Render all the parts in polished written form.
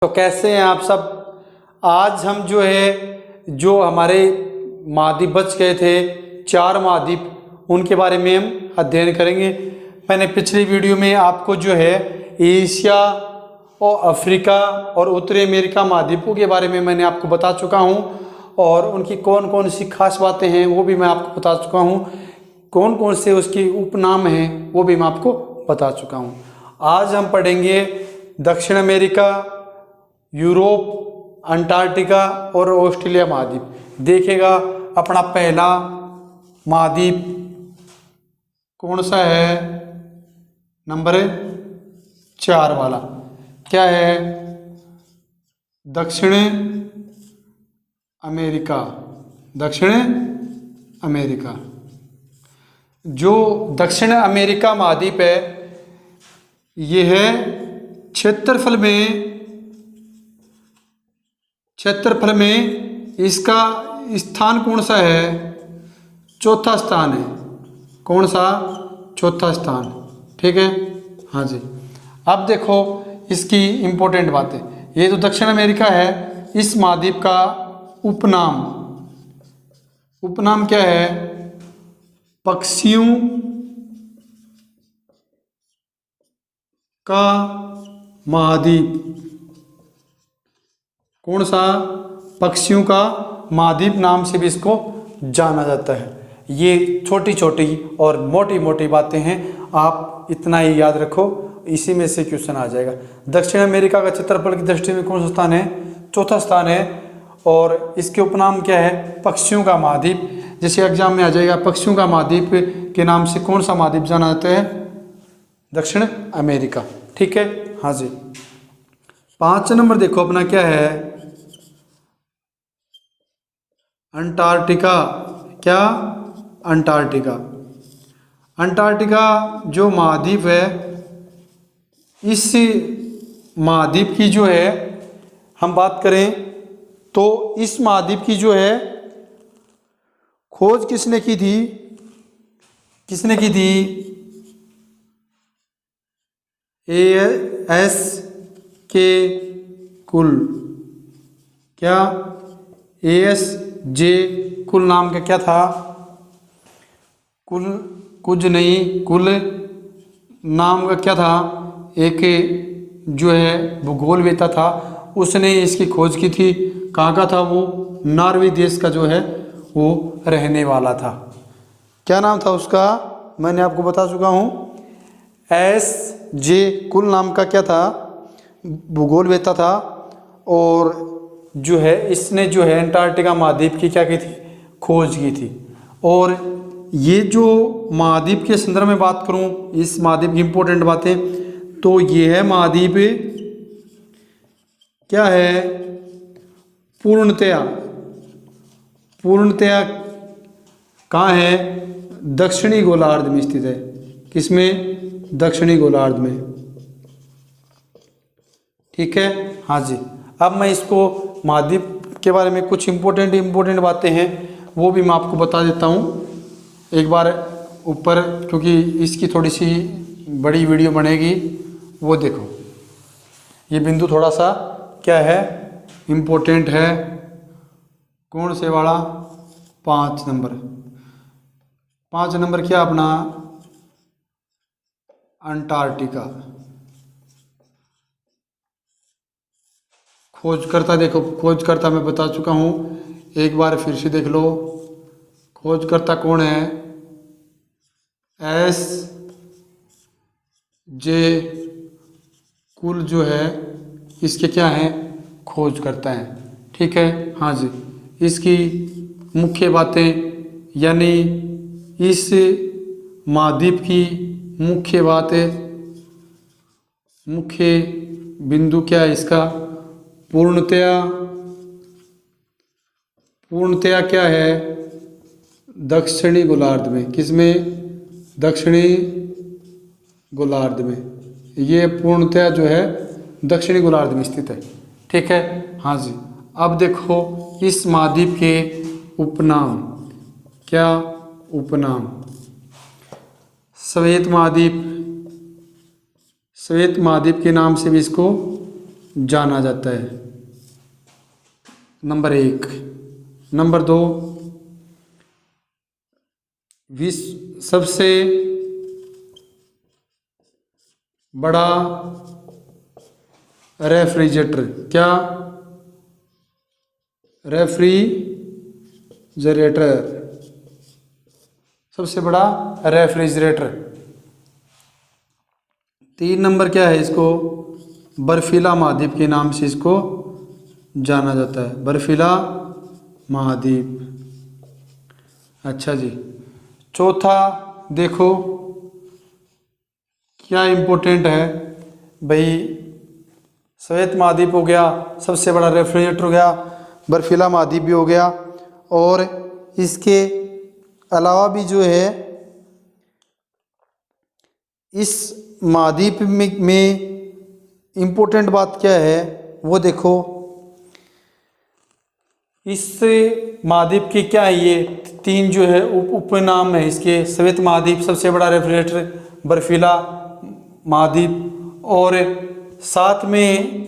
तो कैसे हैं आप सब। आज हम जो हमारे महाद्वीप बच गए थे, 4 महाद्वीप, उनके बारे में हम अध्ययन करेंगे। मैंने पिछली वीडियो में आपको एशिया और अफ्रीका और उत्तरी अमेरिका महाद्वीपों के बारे में मैंने आपको बता चुका हूं, और उनकी कौन कौन सी खास बातें हैं वो भी मैं आपको बता चुका हूं। कौन कौन से उसके उपनाम हैं वो भी मैं आपको बता चुका हूं। आज हम पढ़ेंगे दक्षिण अमेरिका, यूरोप, अंटार्कटिका और ऑस्ट्रेलिया महाद्वीप। देखिएगा अपना पहला महाद्वीप कौन सा है, नंबर 4 वाला क्या है, दक्षिण अमेरिका। दक्षिण अमेरिका, जो दक्षिण अमेरिका महाद्वीप है ये है क्षेत्रफल में इसका स्थान कौन सा है, चौथा स्थान है। कौन सा, चौथा स्थान, ठीक है। हाँ जी, अब देखो इसकी इम्पोर्टेंट बातें। ये जो दक्षिण अमेरिका है, इस महाद्वीप का उपनाम क्या है, पक्षियों का महाद्वीप। कौन सा, पक्षियों का महाद्वीप नाम से भी इसको जाना जाता है। ये छोटी छोटी और मोटी मोटी बातें हैं, आप इतना ही याद रखो, इसी में से क्वेश्चन आ जाएगा। दक्षिण अमेरिका का क्षेत्रफल की दृष्टि में कौन सा स्थान है, चौथा स्थान है, और इसके उपनाम क्या है, पक्षियों का महाद्वीप। जैसे एग्जाम में आ जाएगा, पक्षियों का महाद्वीप के नाम से कौन सा महाद्वीप जाना जाता है, दक्षिण अमेरिका, ठीक है। हाँ जी, 5 नंबर देखो अपना क्या है, अंटार्कटिका। क्या, अंटार्कटिका। अंटार्कटिका जो महाद्वीप है, इस महाद्वीप की हम बात करें तो इस महाद्वीप की खोज किसने की थी, एएस के कुल। क्या, एएस जे कुल नाम का क्या था, कुछ नहीं, कुल नाम का क्या था, एक भूगोलवेत्ता था, उसने इसकी खोज की थी। कहाँ का था वो, नॉर्वे देश का वो रहने वाला था। क्या नाम था उसका, मैंने आपको बता चुका हूँ। एस जे कुल नाम का क्या था, भूगोलवेत्ता था, और इसने अंटार्कटिका महाद्वीप की क्या की थी, खोज की थी। और ये जो महाद्वीप के संदर्भ में बात करूं, इस महाद्वीप की इंपॉर्टेंट बातें, तो ये है महाद्वीप क्या है, पूर्णतया कहाँ है, दक्षिणी गोलार्ध में स्थित है। किसमें, दक्षिणी गोलार्ध में, ठीक है। हाँ जी, अब मैं इसको महाद्वीप के बारे में कुछ इम्पोर्टेंट बातें हैं वो भी मैं आपको बता देता हूँ एक बार ऊपर, क्योंकि इसकी थोड़ी सी बड़ी वीडियो बनेगी। वो देखो, ये बिंदु थोड़ा सा क्या है, इम्पोर्टेंट है। कौन से वाला, 5 नंबर क्या अपना, अंटार्कटिका। खोजकर्ता देखो, खोजकर्ता मैं बता चुका हूँ, एक बार फिर से देख लो। खोजकर्ता कौन है, एस जे कुल इसके क्या हैं, खोजकर्ता हैं, ठीक है। हाँ जी, इसकी मुख्य बातें, यानी इस महाद्वीप की मुख्य बिंदु क्या है इसका, पूर्णतया क्या है, दक्षिणी गोलार्ध में। किसमें, दक्षिणी गोलार्ध में। ये पूर्णतया दक्षिणी गोलार्ध में स्थित है, ठीक है। हाँ जी, अब देखो इस महाद्वीप के उपनाम, क्या उपनाम, श्वेत महाद्वीप के नाम से भी इसको जाना जाता है। नंबर 1। नंबर 2, विश्व सबसे बड़ा रेफ्रिजरेटर, क्या? रेफ्रिजरेटर, सबसे बड़ा रेफ्रिजरेटर। 3 नंबर क्या है, इसको बर्फीला महाद्वीप के नाम से इसको जाना जाता है, बर्फीला महाद्वीप। अच्छा जी, चौथा देखो क्या इम्पोर्टेंट है भाई। श्वेत महाद्वीप हो गया, सबसे बड़ा रेफ्रिजरेटर हो गया, बर्फीला महाद्वीप भी हो गया, और इसके अलावा भी जो है इस महाद्वीप में इम्पोर्टेंट बात क्या है वो देखो। इस महाद्वीप की क्या है, ये 3 जो है उपनाम है इसके। श्वेत महाद्वीप, सबसे बड़ा रेफ्रिजरेटर, बर्फीला महाद्वीप, और साथ में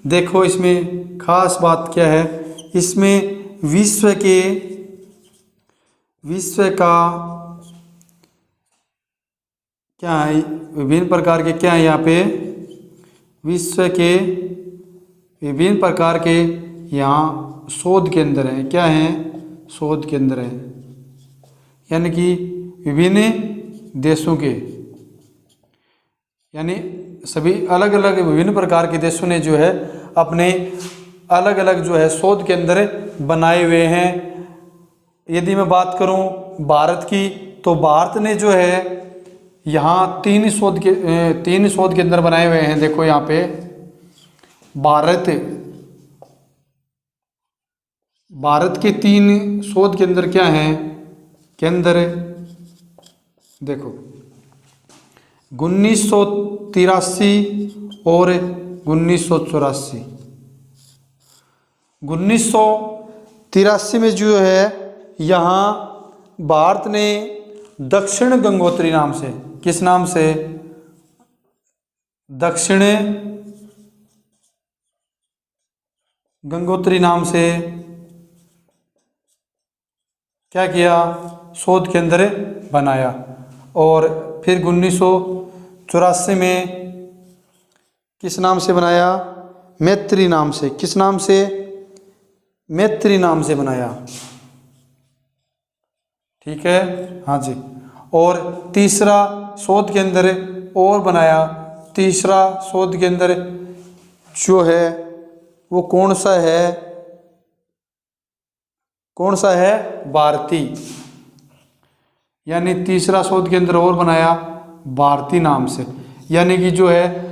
देखो इसमें खास बात क्या है, इसमें विश्व का क्या है, विभिन्न प्रकार के क्या है यहाँ पे, विश्व के विभिन्न प्रकार के यहाँ शोध केंद्र हैं। क्या हैं? शोध केंद्र हैं, यानी कि विभिन्न देशों के, यानी सभी अलग अलग विभिन्न प्रकार के देशों ने जो है अपने अलग अलग जो है शोध केंद्र बनाए हुए हैं। यदि मैं बात करूं भारत की, तो भारत ने जो है यहाँ 3 शोध केंद्र बनाए हुए हैं। देखो यहाँ पे भारत के 3 शोध केंद्र क्या हैं? केंद्र देखो 1983 और 1984। 1983 में जो है यहाँ भारत ने दक्षिण गंगोत्री नाम से, किस नाम से? दक्षिण गंगोत्री नाम से क्या किया? शोध केंद्र बनाया। और फिर 1984 में किस नाम से बनाया? मैत्री नाम से। किस नाम से? मैत्री नाम से बनाया। ठीक है, हाँ जी। और तीसरा शोध केंद्र और बनाया। तीसरा शोध केंद्र जो है वो कौन सा है? कौन सा है? भारती। यानी तीसरा शोध केंद्र और बनाया भारती नाम से। यानी कि जो है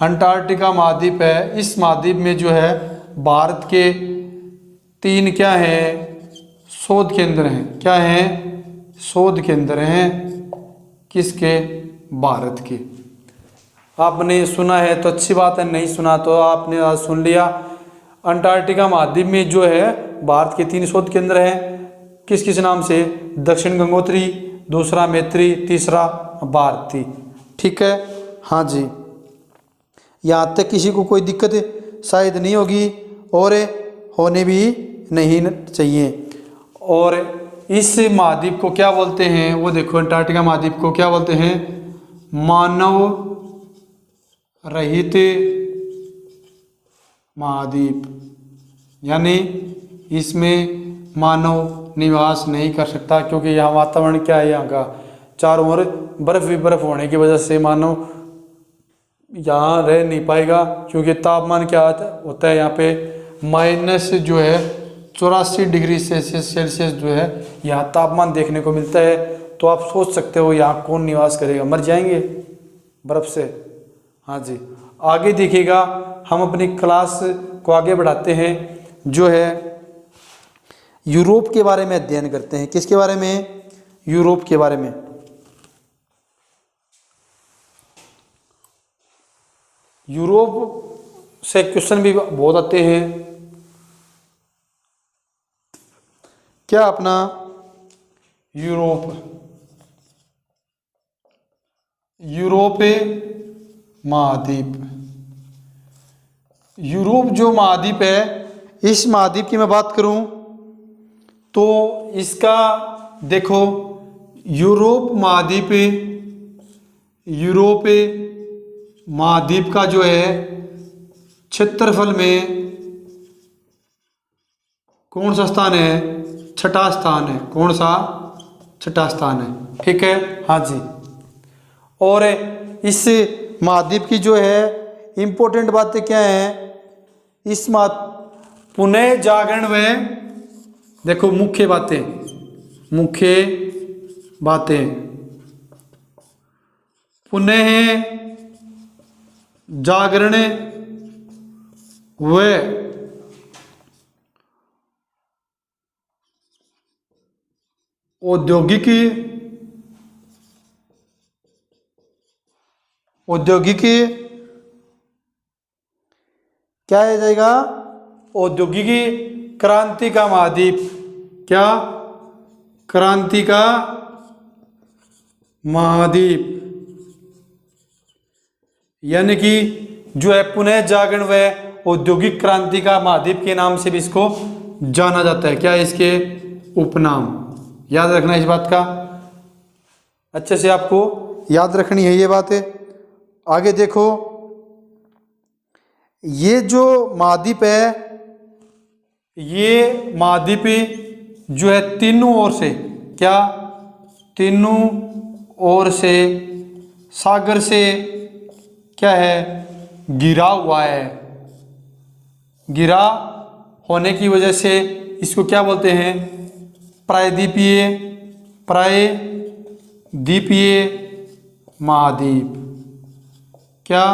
अंटार्कटिका महाद्वीप है, इस महाद्वीप में जो है भारत के 3 क्या है? शोध केंद्र हैं। क्या हैं? शोध केंद्र हैं। किसके? भारत के। आपने सुना है तो अच्छी बात है, नहीं सुना तो आपने आज सुन लिया। अंटार्कटिका महाद्वीप में जो है भारत के 3 शोध केंद्र हैं। किस किस नाम से? दक्षिण गंगोत्री, दूसरा मैत्री, तीसरा भारती। ठीक है, हाँ जी। यहाँ तक किसी को कोई दिक्कत शायद नहीं होगी और होने भी नहीं चाहिए। और इस महाद्वीप को क्या बोलते हैं वो देखो, अंटार्कटिका महाद्वीप को क्या बोलते हैं? मानव रहित महाद्वीप। यानी इसमें मानव निवास नहीं कर सकता, क्योंकि यहाँ वातावरण क्या है, यहाँ का चारों ओर बर्फ ही बर्फ होने की वजह से मानव यहाँ रह नहीं पाएगा। क्योंकि तापमान क्या होता है यहाँ पे माइनस जो है 84 डिग्री सेल्सियस जो है यहाँ तापमान देखने को मिलता है। तो आप सोच सकते हो यहाँ कौन निवास करेगा, मर जाएंगे बर्फ से। हाँ जी, आगे देखिएगा, हम अपनी क्लास को आगे बढ़ाते हैं, जो है यूरोप के बारे में अध्ययन करते हैं। किसके बारे में? यूरोप के बारे में। यूरोप से क्वेश्चन भी बहुत आते हैं। क्या अपना यूरोप महाद्वीप, यूरोप जो महाद्वीप है, इस महाद्वीप की मैं बात करूं तो इसका देखो यूरोप महाद्वीप का जो है क्षेत्रफल में कौन सा स्थान है? छठा स्थान है। कौन सा? छठा स्थान है। ठीक है, हाँ जी। और इस महाद्वीप की जो है इम्पोर्टेंट बातें क्या हैं? इस पुनः जागरण में देखो मुख्य बातें पुनः जागरण व औद्योगिकी क्या आ जाएगा? औद्योगिकी क्रांति का महाद्वीप। क्या? क्रांति का महाद्वीप, यानी कि जो है पुनः जागरण व औद्योगिक क्रांति का महाद्वीप के नाम से भी इसको जाना जाता है। क्या इसके उपनाम? याद रखना इस बात का, अच्छे से आपको याद रखनी है ये बातें। आगे देखो, ये जो महाद्वीप है, ये महाद्वीप जो है तीनों ओर से, क्या? तीनों ओर से सागर से क्या है? घिरा हुआ है। घिरा होने की वजह से इसको क्या बोलते हैं? प्रायद्वीपीय महाद्वीप। क्या?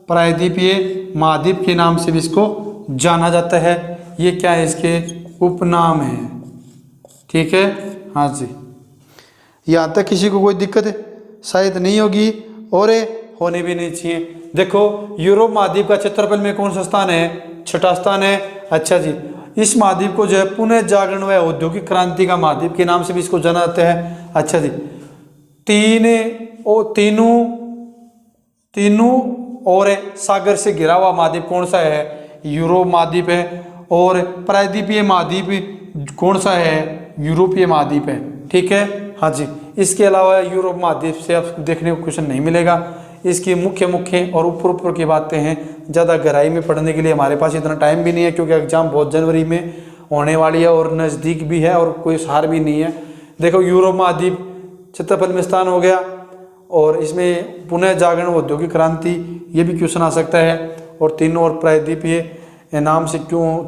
प्रायद्वीपीय महाद्वीप के नाम से भी इसको जाना जाता है। ये क्या है? इसके उपनाम है। ठीक है, हाँ जी। यहाँ तक किसी को कोई दिक्कत शायद नहीं होगी और होने भी नहीं चाहिए। देखो यूरोप महाद्वीप का क्षेत्रफल में कौन सा स्थान है? छठा स्थान है। अच्छा जी, इस महाद्वीप को जो है पुनः जागरण व औद्योगिक क्रांति का महाद्वीप के नाम से भी इसको जाना जाता है। अच्छा जी, तीनों और सागर से घिरा हुआ महाद्वीप कौन सा है? यूरोप महाद्वीप है। और प्रायद्वीपीय महाद्वीप कौन सा है? यूरोपीय महाद्वीप है। ठीक है, हाँ जी। इसके अलावा यूरोप महाद्वीप से आपको देखने को क्वेश्चन नहीं मिलेगा। इसकी मुख्य और ऊपर की बातें हैं। ज़्यादा गहराई में पढ़ने के लिए हमारे पास इतना टाइम भी नहीं है, क्योंकि एग्जाम बहुत जनवरी में होने वाली है और नज़दीक भी है और कोई सार भी नहीं है। देखो यूरोप महाद्वीप क्षेत्रफल में स्थान हो गया, और इसमें पुनः जागरण औद्योगिक क्रांति ये भी क्वेश्चन आ सकता है। और तीनों और प्रायद्वीपीय नाम से क्यों?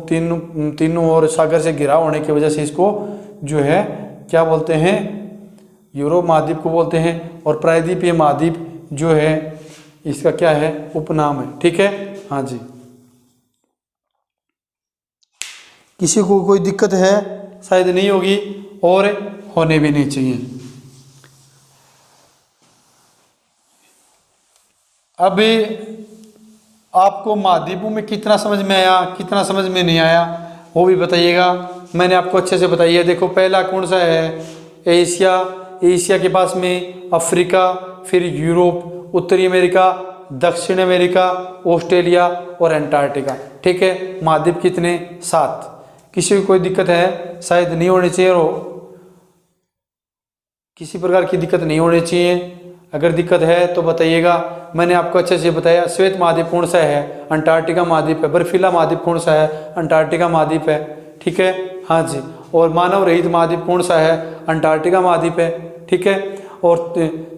तीनों और सागर से घिरा होने की वजह से इसको जो है क्या बोलते हैं? यूरोप महाद्वीप को बोलते हैं। और प्रायद्वीपीय महाद्वीप जो है इसका क्या है? उपनाम है। ठीक है, हाँ जी। किसी को कोई दिक्कत है? शायद नहीं होगी और होने भी नहीं चाहिए। अभी आपको महाद्वीपों में कितना समझ में आया, कितना समझ में नहीं आया, वो भी बताइएगा। मैंने आपको अच्छे से बताइए। देखो पहला कौन सा है? एशिया के पास में अफ्रीका, फिर यूरोप, उत्तरी अमेरिका, दक्षिण अमेरिका, ऑस्ट्रेलिया और अंटार्कटिका। ठीक है, महाद्वीप कितने? 7। किसी को कोई दिक्कत है? शायद नहीं होनी चाहिए, और किसी प्रकार की दिक्कत नहीं होनी चाहिए। अगर दिक्कत है तो बताइएगा। मैंने आपको अच्छे से बताया। श्वेत महाद्वीप कौन सा है? अंटार्कटिका महाद्वीप है। बर्फीला महाद्वीप कौन सा है? अंटार्कटिका महाद्वीप है। ठीक है, हाँ जी। और मानव रहित महाद्वीप कौन सा है? अंटार्कटिका महाद्वीप है। ठीक है, और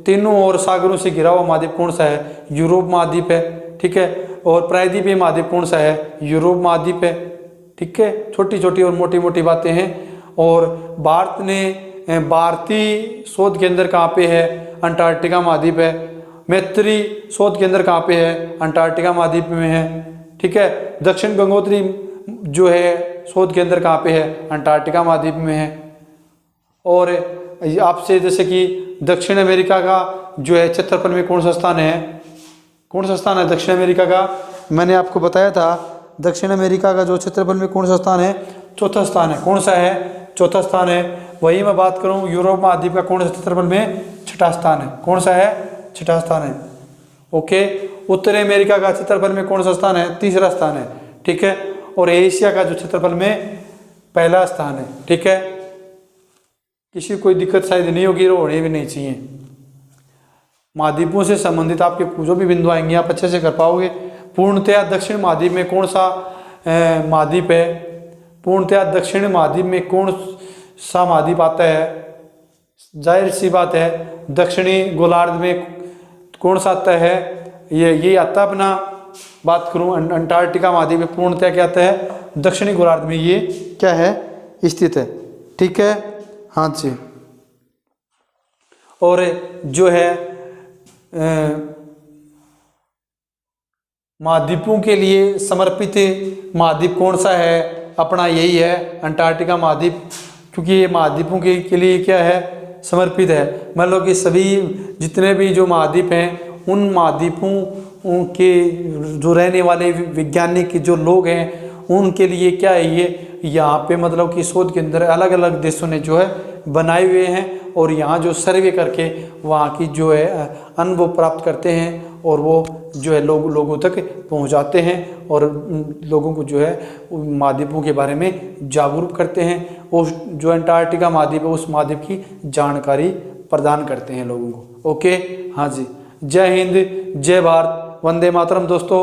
तीनों और सागरों से घिरा हुआ महाद्वीप कौन सा है? यूरोप महाद्वीप है। ठीक है, और प्रायद्वीपीय महाद्वीप कौन सा है? यूरोप महाद्वीप है। ठीक है, छोटी छोटी और मोटी मोटी बातें हैं। और भारतीय शोध केंद्र कहाँ पे है? अंटार्कटिका महाद्वीप है। मैत्री शोध केंद्र कहाँ पे है? अंटार्कटिका महाद्वीप में है। ठीक है, दक्षिण गंगोत्री जो है शोध केंद्र कहाँ पे है? अंटार्कटिका महाद्वीप में है। और आपसे जैसे कि दक्षिण अमेरिका का जो है क्षेत्रफल में कौन सा स्थान है? कौन सा स्थान है दक्षिण अमेरिका का? मैंने आपको बताया था दक्षिण अमेरिका का जो क्षेत्रफल में कौन सा स्थान है? चौथा स्थान है। कौन सा है? चौथा स्थान है। वही मैं बात करूं यूरोप महाद्वीप का कौन सा क्षेत्रफल में? छठा स्थान है। कौन सा है? छठा स्थान है। ओके, उत्तरी अमेरिका का क्षेत्रफल में कौन सा स्थान है? तीसरा स्थान है, ठीक है। और एशिया का जो क्षेत्रफल में पहला स्थान है, ठीक है। किसी कोई दिक्कत शायद नहीं होगी, होनी भी नहीं चाहिए। महाद्वीपों से संबंधित आपके जो भी बिंदु आएंगे आप अच्छे से कर पाओगे। पूर्णतया दक्षिण महाद्वीप में कौन सा महाद्वीप है? पूर्णतया दक्षिण महाद्वीप में कौन सा महाद्वीप आता है? जाहिर सी बात है दक्षिणी गोलार्ध में कौन सा आता है? ये आता है अपना, बात करूं अंटार्कटिका महाद्वीप में पूर्णतया क्या आता है? दक्षिणी गोलार्ध में ये क्या है? स्थित है, ठीक है। हाँ जी। और जो है महाद्वीपों के लिए समर्पित महाद्वीप कौन सा है? अपना यही है अंटार्कटिका महाद्वीप, क्योंकि ये महाद्वीपों के लिए क्या है? समर्पित है। मान लो कि सभी जितने भी जो महाद्वीप हैं उन महाद्वीपों के जो रहने वाले वैज्ञानिक जो लोग हैं उनके लिए क्या है, ये यहाँ पे मतलब कि शोध केंद्र अलग अलग देशों ने जो है बनाए हुए हैं, और यहाँ जो सर्वे करके वहाँ की जो है अनुभव प्राप्त करते हैं और वो जो है लोगों तक पहुँचाते हैं और लोगों को जो है महाद्वीपों के बारे में जागरूक करते हैं। उस जो अंटार्कटिका महाद्वीप है उस महाद्वीप की जानकारी प्रदान करते हैं लोगों को। ओके, हाँ जी। जय हिंद, जय भारत, वंदे मातरम। दोस्तों,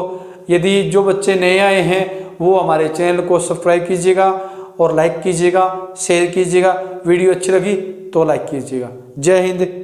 यदि जो बच्चे नए आए हैं वो हमारे चैनल को सब्सक्राइब कीजिएगा और लाइक कीजिएगा, शेयर कीजिएगा। वीडियो अच्छी लगी तो लाइक कीजिएगा। जय हिंद।